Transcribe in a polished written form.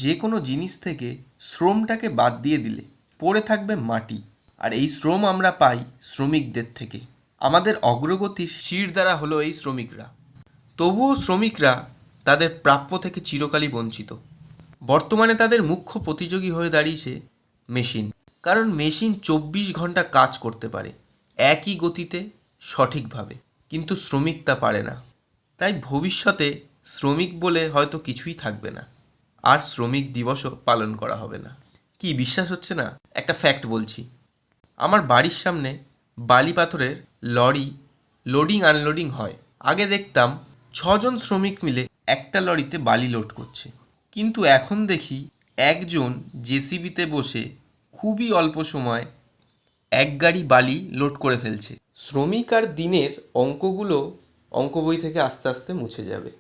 যে কোনো জিনিস থেকে শ্রমটাকে বাদ দিয়ে দিলে পড়ে থাকবে মাটি। আর এই শ্রম আমরা পাই শ্রমিকদের থেকে। আমাদের অগ্রগতির শিরদাঁড়া হলো এই শ্রমিকরা। তবুও শ্রমিকরা তাদের প্রাপ্য থেকে চিরকালই বঞ্চিত। বর্তমানে তাদের মুখ্য প্রতিযোগী হয়ে দাঁড়িয়েছে মেশিন। কারণ মেশিন 24 ঘন্টা কাজ করতে পারে একই গতিতে, সঠিকভাবে। কিন্তু শ্রমিক তা পারে না। তাই ভবিষ্যতে শ্রমিক বলে হয়তো কিছুই থাকবে না, আর শ্রমিক দিবসও পালন করা হবে না। কি বিশ্বাস হচ্ছে না? একটা ফ্যাক্ট বলছি। আমার বাড়ির সামনে বালি পাথরের লরি লোডিং আনলোডিং হয়। আগে দেখতাম 6জন শ্রমিক মিলে একটা লরিতে বালি লোড করছে, কিন্তু এখন দেখি একজন জেসিবিতে বসে খুবই অল্প সময় এক গাড়ি বালি লোড করে ফেলছে। শ্রমিক আর দিনের অঙ্কগুলো অঙ্ক বই থেকে আস্তে আস্তে মুছে যাবে।